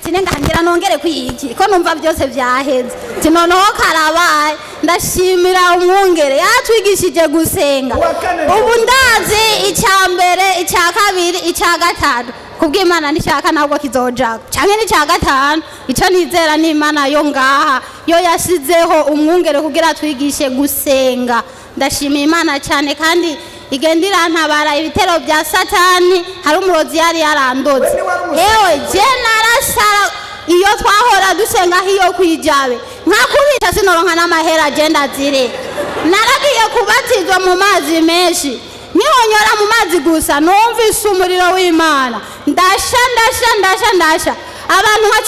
ati nengangira nongere kwiki ko numva byose byaheze ati noneho karabaye ndashimira umwungere yatwigishije gusenga ubu ndazi icyambere icya kabiri icya gatatu kubw'Imana nishaka nabwo kizoja canke n'icya gatanu ico nizera n'Imana yo ngaha yo yasizeho umwungere kugira twigishe gusenga ndashimira Imana cyane kandi igenda irantabara ibitero bya satani hari umurozi yari yarandoze ewe je narasara iyo twahora dusenga hiyo kwijabe nkakubita sinoronka n'amahera agenda zire naragiye kubatizwa mu mazi menshi nihonyora mu mazi gusa numvise umuriro w'Imana ndasha abantu nka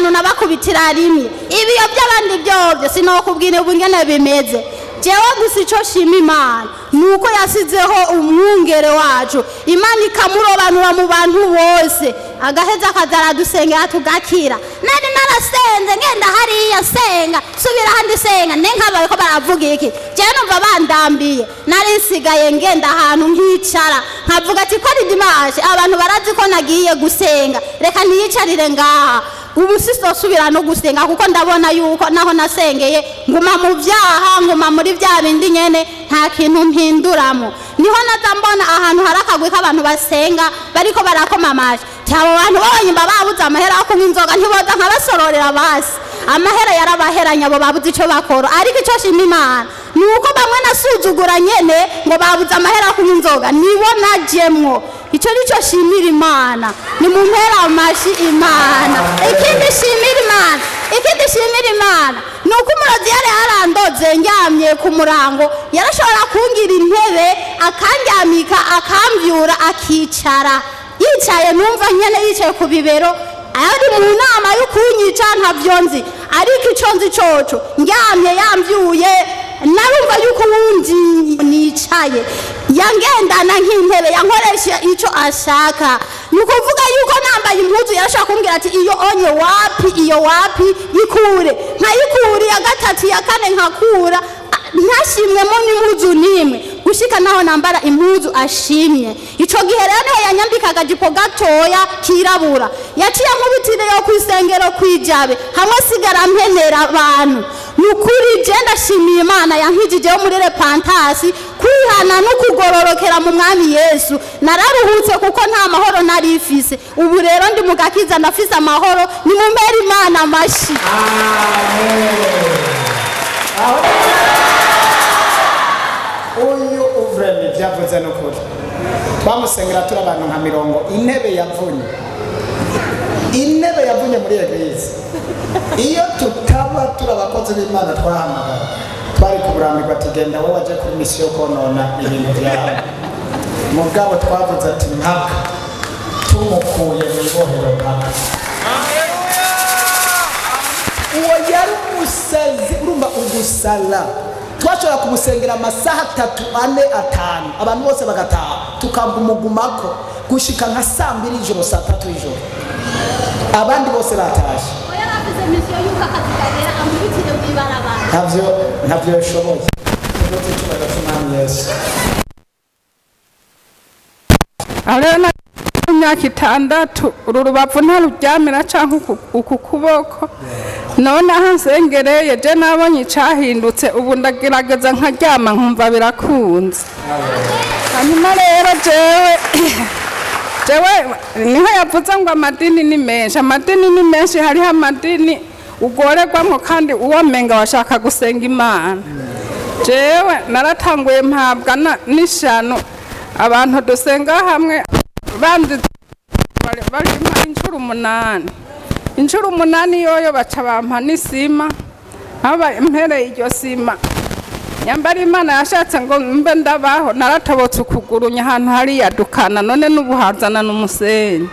15 nabakubitira rimwe ibiyo by'abandi byobyo sinokubwira ubungene bimeze jewe gusa ico shima Imana nuko yasizeho umwungere wacu Imana ikamurobanura mu bantu bose agaheza akazara dusengera tugakira nari narasenze ngenda hariya senga subira handi senga nenkabaye ko baravuga iki je numva bandambiye nari nsigaye ngenda ahantu nkicara nkavuga ati ko ridimashe abantu barazi ko nagiye gusenga reka niyicarire ngaha ubu sisosubira no gusenga kuko ndabona yuko naho nasengeye nguma mu byaha nguma muri bya bindi nyene nta kintu mpinduramo niho nazambona ahantu harakagwe k'abantu basenga bariko barakoma amashi cyabo bantu bonyimba babuze amahera yo kunywa inzoga ntiboza nkabasororera basi amahera yarabaheranya abo babuze ico bakora ariko ico shima Imana nuko bamwe nasuzugura nyene ngo babuze amahera yo kunywa inzoga nibo najemwo ico nico shimira Imana ni mu mpera amashi Imana ikindi shimira Imana nuko umurozi yari arandoze njyamye ku murango yarashobora kungira intebe akanjyamika akamvyura akicara yicaye numva nyene yicaye ku bibero ari mu nama yo kunyica ntavyonzi ariko ico nzi coco njyamye yamvyuye narumva yuko wundi nicaye yangendana nk'intebe yankoresha ico ashaka nukuvuga yuko nambaye impuzu yarashaka kumbwira ati iyo onye wapi yikure nkayikure ya gatatu ya kane nkakura ntashimwemo n'impuzu nimwe gushika naho nambara impuzu ashimye ico gihe rero niho yanyambikaga jipo gatoya kirabura yaciye nkubitire yo kwisengero kwijabe hamwe sigara mpenera abantu nukuri je ndashimiye Imana yankijije yo muri repantasi kwihana no kugororokera mu mwami Yesu nararuhutse kuko nta mahoro nari ifise ubu rero ndi mugakiza ndafise amahoro ni mu mpera Imana amashi uyu uvreme byavuze n'ukuri twamusengera turi abantu nka 40 intebe yavunye muri eglise iyo tutaba turi abakozi b'Imana twahamagara twari kuburambirwa tugenda wowe waje kuri misiyo konona ibintu byawe mugabo twavuze ati mpaka tumukuye mu ibohero mpaka uwo yari umusazi urumva ugusala twashobora kumusengera amasaha 3, 4, 5 abantu bose bagataha tukagumugumako gushika nka 2:00 ijoro 3:00 ijoro abandi bose batashe yaravuze misiyo yuko akazigagera amubitire mwibarabara ntavyo yashoboye ndote tubaga Yesu arena imyaka 6 uru rubavu ntaruryamira canke uku kuboko none ahansengereye je nabonye icahindutse ubu ndagerageza nkaryama nkumva birakunze hanyuma rero jewe niho yavuze ngo amadini ni menshi hariho amadini ugoregwamo kandi uwo menga washaka gusenga Imana jewe naratanguye mpabwa n'ishano abantu dusenga hamwe bandi bari inshuro 8 yoyo baca bampa n'isima aba impere iryo sima nyambara Imana yashatse ngo mbe ndabaho naratobotse ukugurunya ahantu hari yadukana none n'ubuhazana n'umusenyi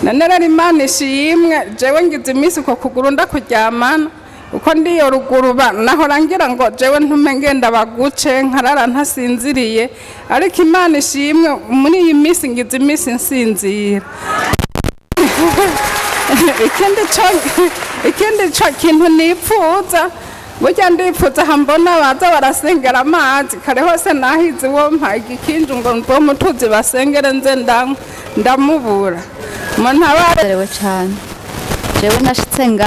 none rero Imana ishimwe jewe ngize imisi ko kuguru ndakuryamana uko ndiyo ruguruba naho rangira ngo jewe ntume ngenda baguce nkarara ntasinziriye ariko Imana ishimwe muri iyi misi ngize imisi nsinzira ikindi cyo kintu nipfuza burya ndipfuza hambona baza barasengera amazi kare hose nahize wo mpa igikinju ngo mvo mutuzi basengere nze ndamubura umuntu abarewe cyane jewe nashitse nga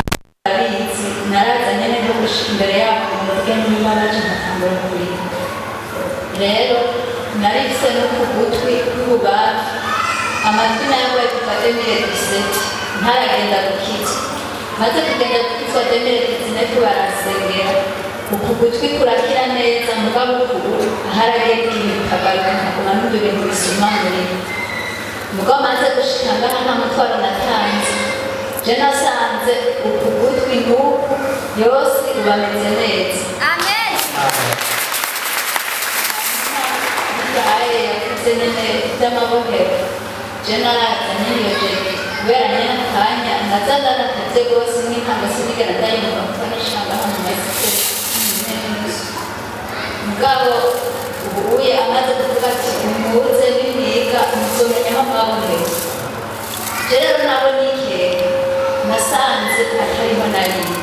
abizi narazanye neza gushika imbere yabo ngo mvuge niba naje nkatangura kurira rero narifise no ku gutwi kw'ububavu amatwi nayabaye kuva 2017 ntaragenda gukizwa maze kugenda gukizwa 2019 barasengera uku gutwi kurakira neza mugabo ukuguru aharagiye bikagaruka nkaguma numva ibintu bisuma murimo mugabo maze gushika ngaha nta mutwaro natanze je nasanze uku gutwi n'uku yose ubameze neza amen aye yavuze nyene by'amabohero je narazanye iyo jeke kubera nyene akanya nazaza nateze rwose n'inkanga sinigera ndayumva mutwanashanga hano masiteri mugabo ubuye amaze kuvuga ati umuze n'imwiga muzomenyaho amabohero je rero nabo nikeka nasanze atariho narindi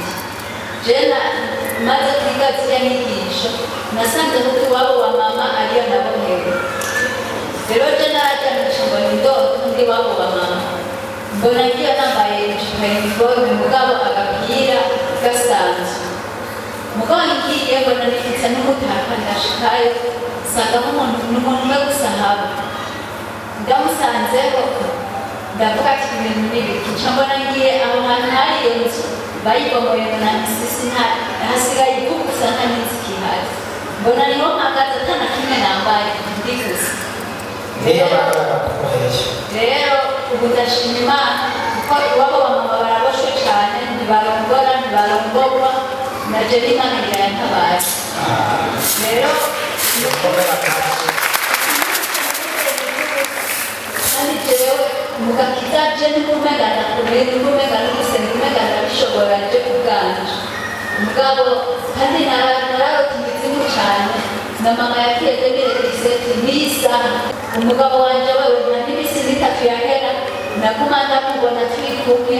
jena maze kwiga ziriya nyigisho nasanze kuko iwabo wa mama ariyo nabohewe rero je narajyanisha ngo ni ndoto ndi iwabo wa mama mbona ngiyo nambaye ijipo uniforme mugabo agapira gasanzwe mugabo ngiye mbona nifitse n'umutaka ndashikayo nsangamo n'umuntu umwe gusa haba ndamusanzeho ndavuga ati ibintu n'ibiki nca mbona ngiye aho hantu hari iyo nzu bayibomoye mbona isisi hasigaye ivu gusa nta n'inzu ikihari mbona niho mpagaze atana kimwe nambaye ndi gusa rero ubu ndashima Imana kuko iwabo wa mama baraboshwe cyane ntibarongora ntibarongorwa naje n'Imana irantabaye rero kandi jewe mugakiza je n'umuganda kumenya n'umuganda gusenga umuganda bishobora je kuganje mugabo kandi nararotimbizimu cyane na mama yakiyeze birekiseti nisa umugabo wanje wewe nta n'imisi n'itatu yahera naguma ndamubona turi kumwe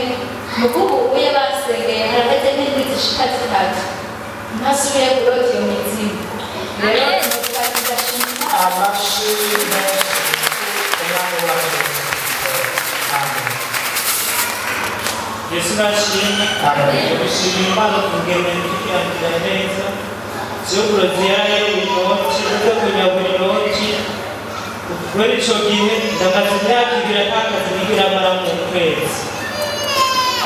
mukubu uye basengeye harageze n'indwi zishika zitatu ntasubiye kurota iyo mizimu rero ndashima amashimwe Yesu nashimye gushima Imana kugenda tukirangira neza cyo kuroziyare inoti cyo kunyabura inoti kubera ico gihe ndamaze imyaka ibiri atakazi nigira mara mu kwezi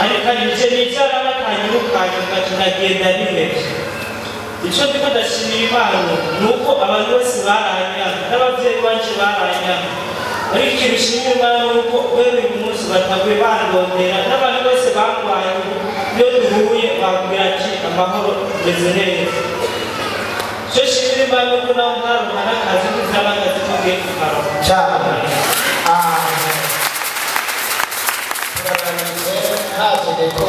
ariko nije nicara batanyirukanye ngaca ndagenda nihebye ico ndiko ndashimira Imana nuko abantu bose baranyanga n'abavyeyi banje baranyanga ariko ikintu nshimira Imana nuko wewe uyu munsi bataguye bandondera n'abantu bose bangwaye iyo duhuye bambwira ati amahoro meze neza cyo nshimira Imana nuko nawe ntaronka n'akazi kuzaba akazi kubwiye kukaronka cyane turaganiriye ntakeneye ko